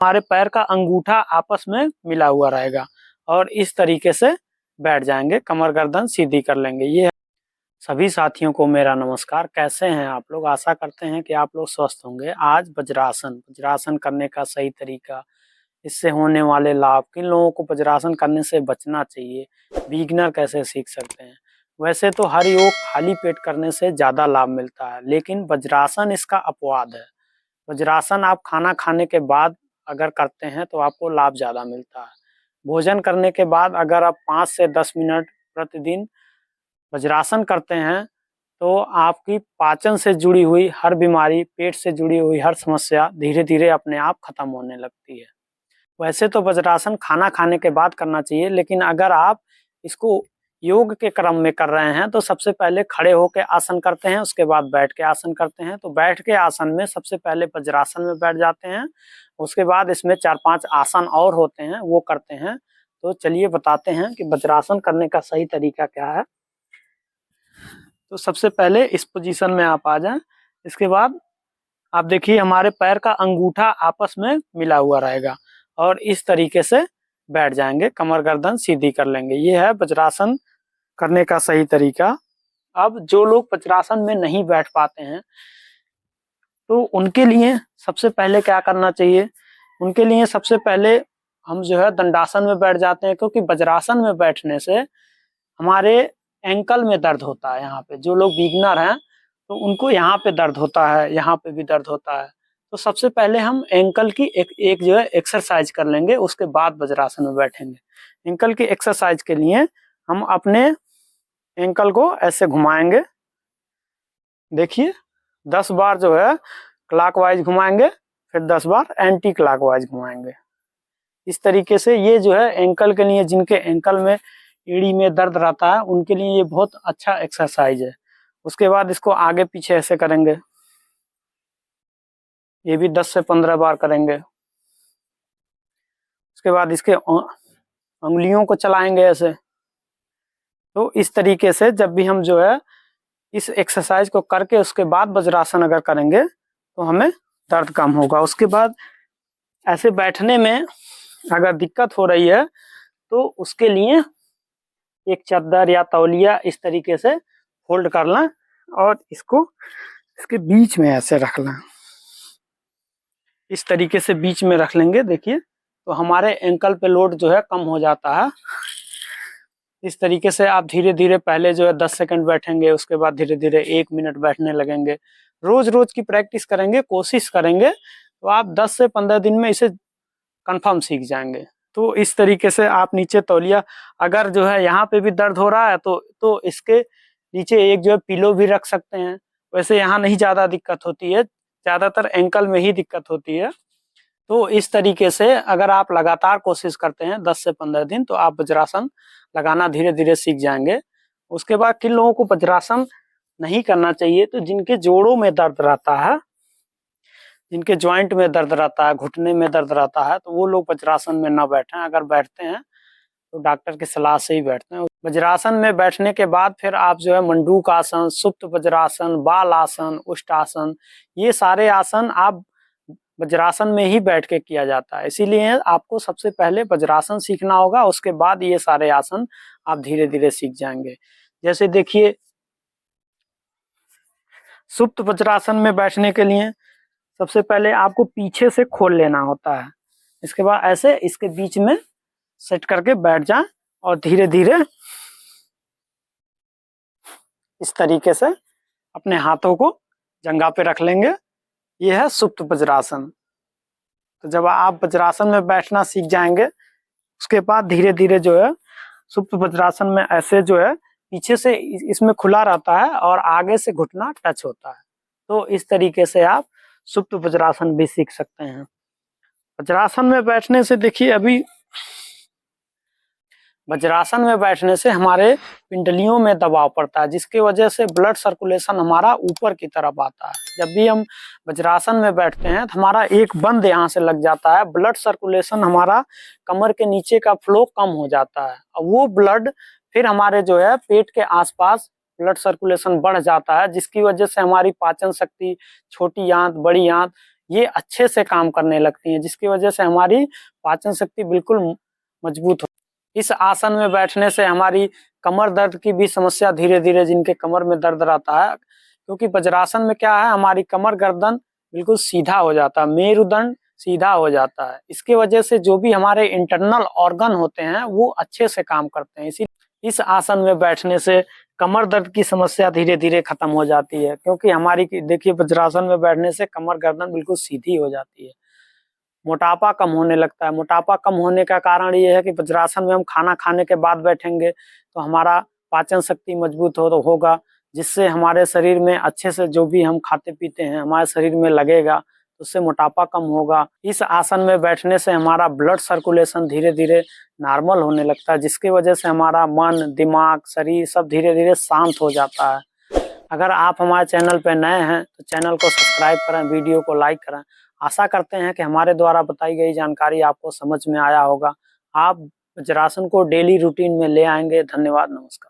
हमारे पैर का अंगूठा आपस में मिला हुआ रहेगा और इस तरीके से बैठ जाएंगे, कमर गर्दन सीधी कर लेंगे। ये सभी साथियों को मेरा नमस्कार। कैसे हैं आप लोग? आशा करते हैं कि आप लोग स्वस्थ होंगे। आज वज्रासन करने का सही तरीका, इससे होने वाले लाभ, किन लोगों को वज्रासन करने से बचना चाहिए, बिगिनर कैसे सीख सकते हैं। वैसे तो हर योग खाली पेट करने से ज़्यादा लाभ मिलता है, लेकिन वज्रासन इसका अपवाद है। वज्रासन आप खाना खाने के बाद अगर करते हैं तो आपको लाभ ज़्यादा मिलता है। भोजन करने के बाद अगर आप 5 से 10 मिनट प्रतिदिन वज्रासन करते हैं तो आपकी पाचन से जुड़ी हुई हर बीमारी, पेट से जुड़ी हुई हर समस्या धीरे धीरे अपने आप खत्म होने लगती है। वैसे तो वज्रासन खाना खाने के बाद करना चाहिए, लेकिन अगर आप इसको योग के क्रम में कर रहे हैं तो सबसे पहले खड़े होकर आसन करते हैं, उसके बाद बैठ के आसन करते हैं। तो बैठ के आसन में सबसे पहले वज्रासन में बैठ जाते हैं, उसके बाद इसमें 4-5 आसन और होते हैं, वो करते हैं। तो चलिए बताते हैं कि वज्रासन करने का सही तरीका क्या है। तो सबसे पहले इस पोजीशन में आप आ जाएं। इसके बाद आप देखिए हमारे पैर का अंगूठा आपस में मिला हुआ रहेगा और इस तरीके से बैठ जाएंगे, कमर गर्दन सीधी कर लेंगे। ये है वज्रासन करने का सही तरीका। अब जो लोग वज्रासन में नहीं बैठ पाते हैं तो उनके लिए सबसे पहले क्या करना चाहिए? उनके लिए सबसे पहले हम जो है दंडासन में बैठ जाते हैं, क्योंकि वज्रासन में बैठने से हमारे एंकल में दर्द होता है। यहाँ पे जो लोग बिगिनर हैं तो उनको यहाँ पे दर्द होता है, यहाँ पे भी दर्द होता है। तो सबसे पहले हम एंकल की एक जो है एक्सरसाइज कर लेंगे, उसके बाद वज्रासन में बैठेंगे। एंकल की एक्सरसाइज के लिए हम अपने एंकल को ऐसे घुमाएंगे। देखिए 10 बार जो है क्लॉकवाइज घुमाएंगे, फिर 10 बार एंटी क्लॉकवाइज घुमाएंगे। इस तरीके से ये जो है एंकल के लिए, जिनके एंकल में एड़ी में दर्द रहता है, उनके लिए ये बहुत अच्छा एक्सरसाइज है। उसके बाद इसको आगे पीछे ऐसे करेंगे, ये भी 10 से 15 बार करेंगे। उसके बाद इसके उंगलियों को चलाएंगे ऐसे। तो इस तरीके से जब भी हम जो है इस एक्सरसाइज को करके उसके बाद वज्रासन अगर करेंगे तो हमें दर्द कम होगा। उसके बाद ऐसे बैठने में अगर दिक्कत हो रही है तो उसके लिए एक चादर या तौलिया इस तरीके से फोल्ड कर लें और इसको इसके बीच में ऐसे रख लें। इस तरीके से बीच में रख लेंगे, देखिए तो हमारे एंकल पे लोड जो है कम हो जाता है। इस तरीके से आप धीरे धीरे पहले जो है 10 सेकंड बैठेंगे, उसके बाद धीरे धीरे 1 मिनट बैठने लगेंगे। रोज रोज की प्रैक्टिस करेंगे, कोशिश करेंगे तो आप 10 से 15 दिन में इसे कंफर्म सीख जाएंगे। तो इस तरीके से आप नीचे तौलिया, अगर जो है यहाँ पे भी दर्द हो रहा है तो इसके नीचे एक जो है पिलो भी रख सकते हैं। वैसे यहाँ नहीं ज्यादा दिक्कत होती है, ज्यादातर एंकल में ही दिक्कत होती है। तो इस तरीके से अगर आप लगातार कोशिश करते हैं 10 से 15 दिन तो आप वज्रासन लगाना धीरे धीरे सीख जाएंगे। उसके बाद किन लोगों को वज्रासन नहीं करना चाहिए? तो जिनके जोड़ों में दर्द रहता है, जिनके ज्वाइंट में दर्द रहता है, घुटने में दर्द रहता है, तो वो लोग वज्रासन में ना बैठें। अगर बैठते हैं तो डॉक्टर की सलाह से ही बैठते हैं। वज्रासन में बैठने के बाद फिर आप जो है मंडूक आसन, सुप्त वज्रासन, बाल आसन, उष्ट आसन, ये सारे आसन आप वज्रासन में ही बैठ के किया जाता है। इसीलिए आपको सबसे पहले वज्रासन सीखना होगा, उसके बाद ये सारे आसन आप धीरे धीरे सीख जाएंगे। जैसे देखिए सुप्त वज्रासन में बैठने के लिए सबसे पहले आपको पीछे से खोल लेना होता है। इसके बाद ऐसे इसके बीच में सेट करके बैठ जाएं और धीरे धीरे इस तरीके से अपने हाथों को जंघा पे रख लेंगे। यह है सुप्त वज्रासन। तो जब आप वज्रासन में बैठना सीख जाएंगे उसके बाद धीरे धीरे जो है सुप्त वज्रासन में ऐसे जो है पीछे से इसमें खुला रहता है और आगे से घुटना टच होता है। तो इस तरीके से आप सुप्त वज्रासन भी सीख सकते हैं। वज्रासन में बैठने से देखिए, अभी वज्रासन में बैठने से हमारे पिंडलियों में दबाव पड़ता है, जिसकी वजह से ब्लड सर्कुलेशन हमारा ऊपर की तरफ आता है। जब भी हम वज्रासन में बैठते हैं तो हमारा एक बंद यहाँ से लग जाता है, ब्लड सर्कुलेशन हमारा कमर के नीचे का फ्लो कम हो जाता है और वो ब्लड फिर हमारे जो है पेट के आसपास ब्लड सर्कुलेशन बढ़ जाता है, जिसकी वजह से हमारी पाचन शक्ति, छोटी आंत, बड़ी आंत, ये अच्छे से काम करने लगती हैं, जिसकी वजह से हमारी पाचन शक्ति बिल्कुल मजबूत हो। इस आसन में बैठने से हमारी कमर दर्द की भी समस्या धीरे-धीरे, जिनके कमर में दर्द रहता है, क्योंकि वज्रासन में क्या है, हमारी कमर गर्दन बिल्कुल सीधा हो जाता है, मेरुदंड सीधा हो जाता है। इसकी वजह से जो भी हमारे इंटरनल ऑर्गन होते हैं वो अच्छे से काम करते हैं। इस आसन में बैठने से कमर दर्द की समस्या धीरे-धीरे खत्म हो जाती है, क्योंकि हमारी देखिए वज्रासन में बैठने से कमर गर्दन बिल्कुल सीधी हो जाती है। मोटापा कम होने लगता है। मोटापा कम होने का कारण ये है कि वज्रासन में हम खाना खाने के बाद बैठेंगे तो हमारा पाचन शक्ति मजबूत होगा, जिससे हमारे शरीर में अच्छे से जो भी हम खाते पीते हैं हमारे शरीर में लगेगा, उससे मोटापा कम होगा। इस आसन में बैठने से हमारा ब्लड सर्कुलेशन धीरे-धीरे नॉर्मल होने लगता है, जिसकी वजह से हमारा मन, दिमाग, शरीर सब धीरे-धीरे शांत हो जाता है। अगर आप हमारे चैनल पे नए हैं तो चैनल को सब्सक्राइब करें, वीडियो को लाइक करें। आशा करते हैं कि हमारे द्वारा बताई गई जानकारी आपको समझ में आया होगा। आप वज्रासन को डेली रूटीन में ले आएंगे। धन्यवाद, नमस्कार।